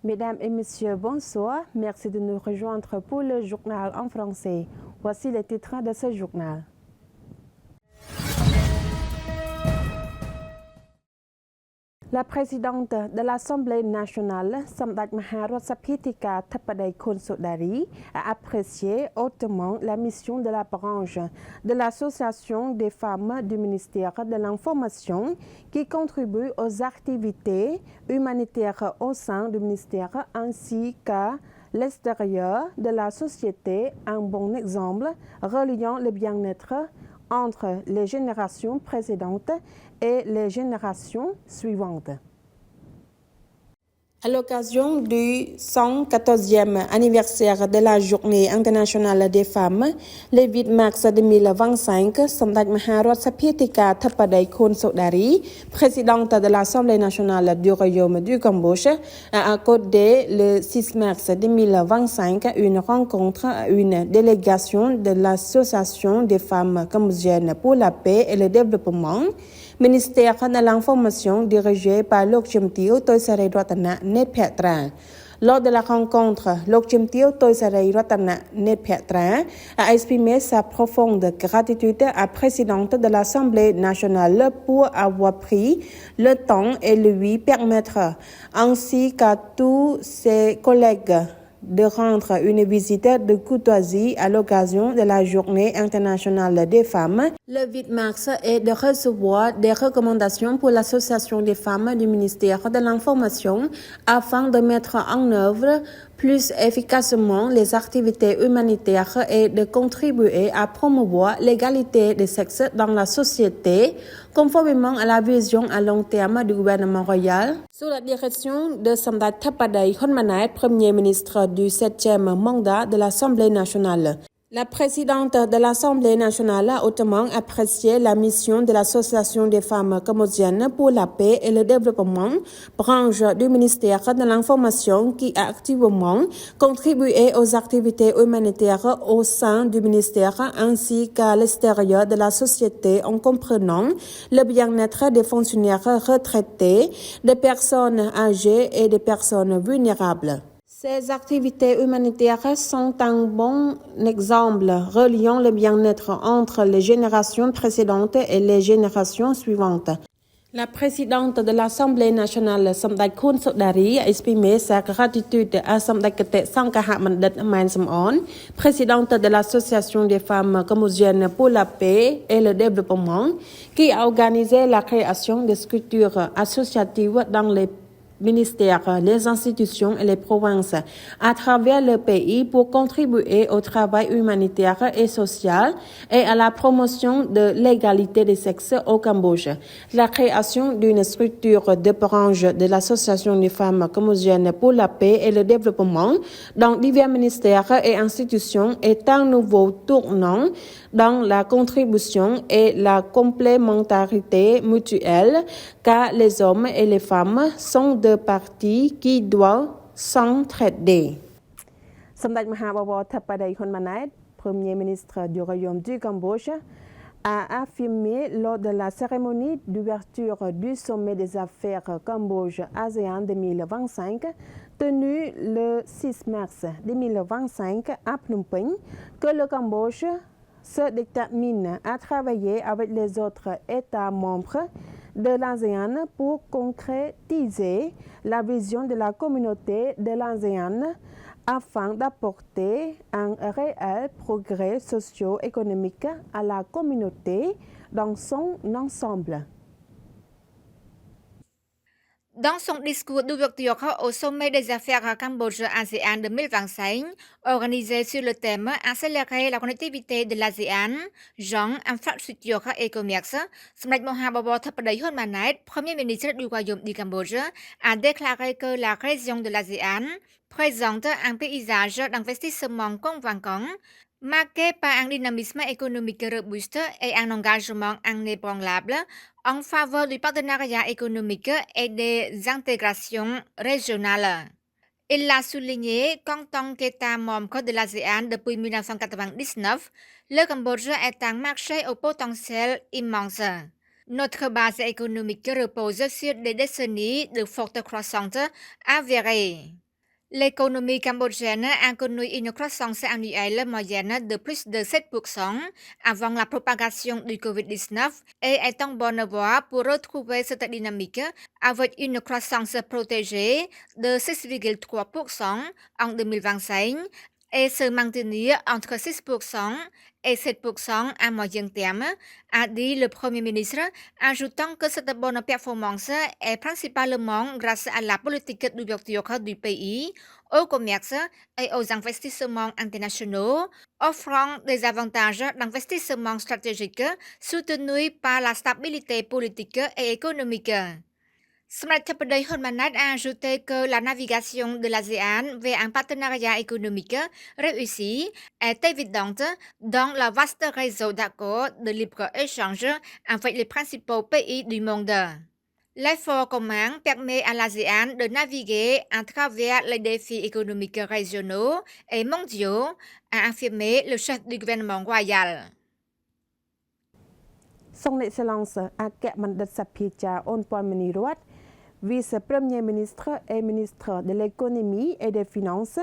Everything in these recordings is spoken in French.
Mesdames et messieurs, bonsoir. Merci de nous rejoindre pour le journal en français. Voici les titres de ce journal. La présidente de l'Assemblée nationale, Samdech Maharotsaphitika Thapadei Khonsodari, a apprécié hautement la mission de la branche de l'Association des femmes du ministère de l'Information qui contribue aux activités humanitaires au sein du ministère ainsi qu'à l'extérieur de la société, un bon exemple reliant le bien-être entre les générations précédentes et les générations suivantes. À l'occasion du 114e anniversaire de la Journée internationale des femmes, le 8 mars 2025, Samdech Maharotsaphitika Thapadei Khonsodari, présidente de l'Assemblée nationale du Royaume du Cambodge, a accordé le 6 mars 2025 une rencontre à une délégation de l'Association des femmes cambodgiennes pour la paix et le développement, ministère de l'Information dirigé par Lok Chimtio Toisarei Ratana Netpetra. Lors de la rencontre, Lok Chimtio Toisarei Ratana Netpetra a exprimé sa profonde gratitude à la présidente de l'Assemblée nationale pour avoir pris le temps et lui permettre, ainsi qu'à tous ses collègues, de rendre une visite de courtoisie à l'occasion de la Journée internationale des femmes le 8 mars et de recevoir des recommandations pour l'Association des femmes du ministère de l'Information afin de mettre en œuvre plus efficacement les activités humanitaires et de contribuer à promouvoir l'égalité des sexes dans la société, conformément à la vision à long terme du gouvernement royal. Sous la direction de Samdech Thapadei Khonsodari, Premier ministre du 7e mandat de l'Assemblée nationale. La présidente de l'Assemblée nationale a hautement apprécié la mission de l'Association des femmes cambodgiennes pour la paix et le développement, branche du ministère de l'Information qui a activement contribué aux activités humanitaires au sein du ministère ainsi qu'à l'extérieur de la société en comprenant le bien-être des fonctionnaires retraités, des personnes âgées et des personnes vulnérables. Ces activités humanitaires sont un bon exemple reliant le bien-être entre les générations précédentes et les générations suivantes. La présidente de l'Assemblée nationale, Samdech Khonsodari, a exprimé sa gratitude à Samdech Kete Sangkahamandit Main Samon, présidente de l'Association des femmes cambodgiennes pour la paix et le développement, qui a organisé la création de structures associatives dans les ministères, les institutions et les provinces à travers le pays pour contribuer au travail humanitaire et social et à la promotion de l'égalité des sexes au Cambodge. La création d'une structure de branche de l'Association des femmes cambodgiennes pour la paix et le développement dans divers ministères et institutions est un nouveau tournant dans la contribution et la complémentarité mutuelle car les hommes et les femmes sont deux parties qui doivent s'entraider. Samdech Mahabawar Thapadei Khonsodari, Premier ministre du Royaume du Cambodge, a affirmé lors de la cérémonie d'ouverture du sommet des affaires Cambodge-ASEAN 2025 tenue le 6 mars 2025 à Phnom Penh que le Cambodge se détermine à travailler avec les autres États membres de l'ASEAN pour concrétiser la vision de la communauté de l'ASEAN afin d'apporter un réel progrès socio-économique à la communauté dans son ensemble. Dans son discours d'ouverture au sommet des affaires Cambodge-ASEAN 2025, organisé sur le thème Accélérer la connectivité de l'ASEAN, genre infrastructure et commerce, Samdech Mahabawar Thapadei Khonsodari, Premier ministre du Royaume du Cambodge, a déclaré que la région de l'ASEAN présente un paysage d'investissement convaincant, marqué par un dynamisme économique robuste et un engagement inébranlable en faveur du partenariat économique et des intégrations régionales. Il l'a souligné qu'en tant qu'État membre de l'ASEAN depuis 1999, le Cambodge est un marché au potentiel immense. Notre base économique repose sur des décennies de forte croissance avérée. L'économie cambodgienne a connu une croissance annuelle moyenne de plus de 7% avant la propagation du Covid-19 et est en bonne voie pour retrouver cette dynamique avec une croissance protégée de 6,3% en 2025 et se maintenir entre 6% et 7% à moyen terme, a dit le Premier ministre, ajoutant que cette bonne performance est principalement grâce à la politique d'ouverture du pays au commerce et aux investissements internationaux, offrant des avantages d'investissement stratégique soutenus par la stabilité politique et économique. Smriti Honmanat a ajouté que la navigation de l'ASEAN vers un partenariat économique réussi est évidente dans le vaste réseau d'accords de libre-échange avec les principaux pays du monde. L'effort commun permet à l'ASEAN de naviguer à travers les défis économiques régionaux et mondiaux, a affirmé le chef du gouvernement royal. Son Excellence Akek Mandat Sapiecha Onpon Rot, vice-premier ministre et ministre de l'économie et des finances,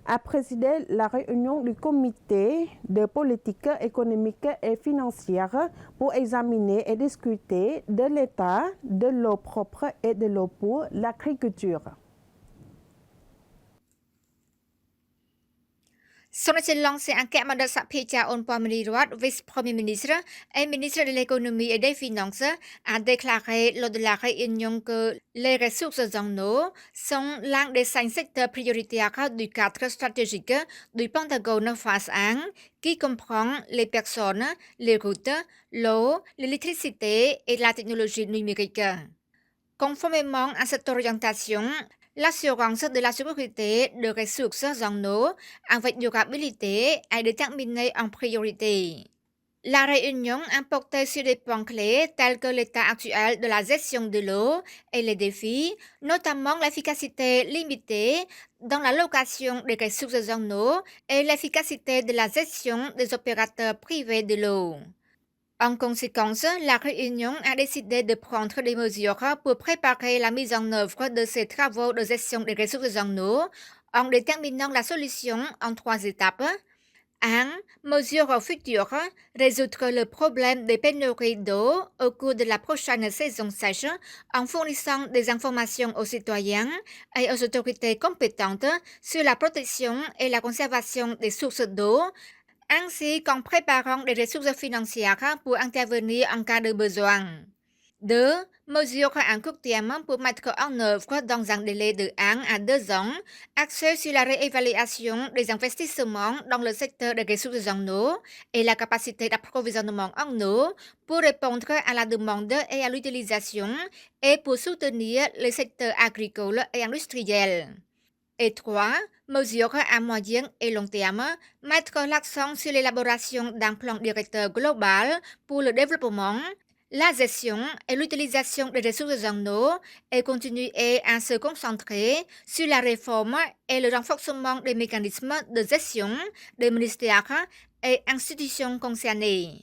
a présidé la réunion du comité de politique économique et financière pour examiner et discuter de l'état de l'eau propre et de l'eau pour l'agriculture. Son Excellence Akek Mandat Sapiecha Onpon Rot, vice-premier ministre et ministre de l'économie et des finances, a déclaré lors de la réunion que les ressources en eau sont l'un des 5 secteurs prioritaires du cadre stratégique du Pentagone phase 1, qui comprend les personnes, les routes, l'eau, l'électricité et la technologie numérique. Conformément à cette orientation, l'assurance de la sécurité des ressources en eau avec durabilité est déterminée en priorité. La réunion a porté sur des points clés tels que l'état actuel de la gestion de l'eau et les défis, notamment l'efficacité limitée dans la location des ressources en eau et l'efficacité de la gestion des opérateurs privés de l'eau. En conséquence, la réunion a décidé de prendre des mesures pour préparer la mise en œuvre de ces travaux de gestion des ressources en eau en déterminant la solution en 3 étapes. 1. Mesures futures, résoudre le problème des pénuries d'eau au cours de la prochaine saison sèche en fournissant des informations aux citoyens et aux autorités compétentes sur la protection et la conservation des sources d'eau, ainsi qu'en préparant les ressources financières pour intervenir en cas de besoin. 2. Mesures à court terme pour mettre en œuvre dans un délai de 1 à 2 ans, axées sur la réévaluation des investissements dans le secteur des ressources en eau et la capacité d'approvisionnement en eau pour répondre à la demande et à l'utilisation et pour soutenir les secteurs agricoles et industriels. Et 3. Mesures à moyen et long terme, mettre l'accent sur l'élaboration d'un plan directeur global pour le développement, la gestion et l'utilisation des ressources en eau et continuer à se concentrer sur la réforme et le renforcement des mécanismes de gestion des ministères et institutions concernées.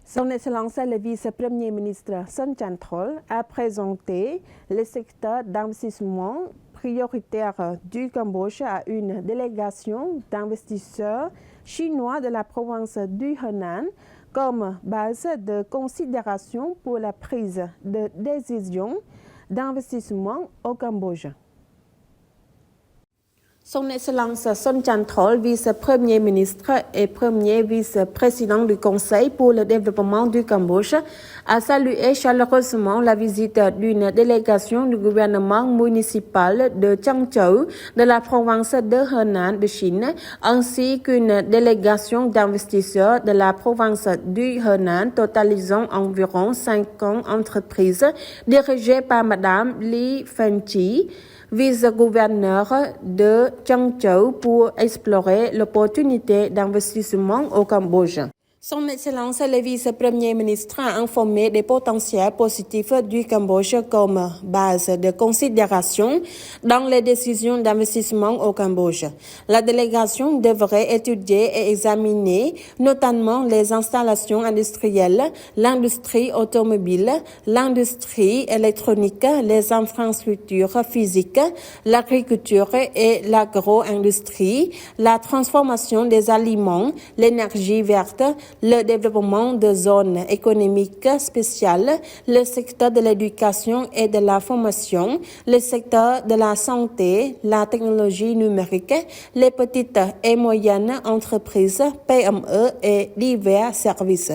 Son Excellence le vice-premier ministre Son Chantrol a présenté le secteur d'investissement prioritaire du Cambodge à une délégation d'investisseurs chinois de la province du Henan comme base de considération pour la prise de décision d'investissement au Cambodge. Son Excellence Son Chantrol, vice-premier ministre et premier vice-président du Conseil pour le développement du Cambodge, a salué chaleureusement la visite d'une délégation du gouvernement municipal de Changzhou de la province de Henan de Chine, ainsi qu'une délégation d'investisseurs de la province du Henan totalisant environ 50 entreprises dirigées par Madame Li Fengqi, vice-gouverneur de Changzhou pour explorer l'opportunité d'investissement au Cambodge. Son Excellence le vice-premier ministre a informé des potentiels positifs du Cambodge comme base de considération dans les décisions d'investissement au Cambodge. La délégation devrait étudier et examiner notamment les installations industrielles, l'industrie automobile, l'industrie électronique, les infrastructures physiques, l'agriculture et l'agro-industrie, la transformation des aliments, l'énergie verte, le développement de zones économiques spéciales, le secteur de l'éducation et de la formation, le secteur de la santé, la technologie numérique, les petites et moyennes entreprises, PME et divers services.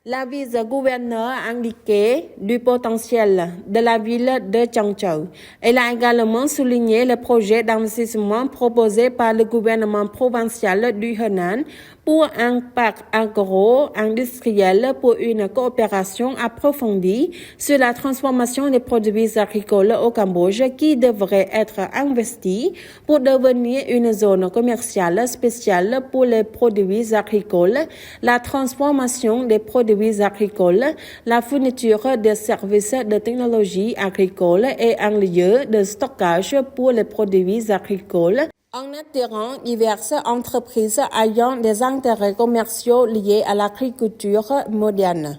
La vice-gouverneure a indiqué du potentiel de la ville de Changchou. Elle a également souligné le projet d'investissement proposé par le gouvernement provincial du Henan pour un parc agro-industriel pour une coopération approfondie sur la transformation des produits agricoles au Cambodge qui devrait être investi pour devenir une zone commerciale spéciale pour les produits agricoles, la transformation des produits agricoles, la fourniture de services de technologie agricole et un lieu de stockage pour les produits agricoles, en attirant diverses entreprises ayant des intérêts commerciaux liés à l'agriculture moderne.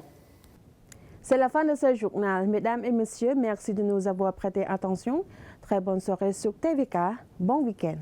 C'est la fin de ce journal. Mesdames et messieurs, merci de nous avoir prêté attention. Très bonne soirée sur TVK. Bon week-end.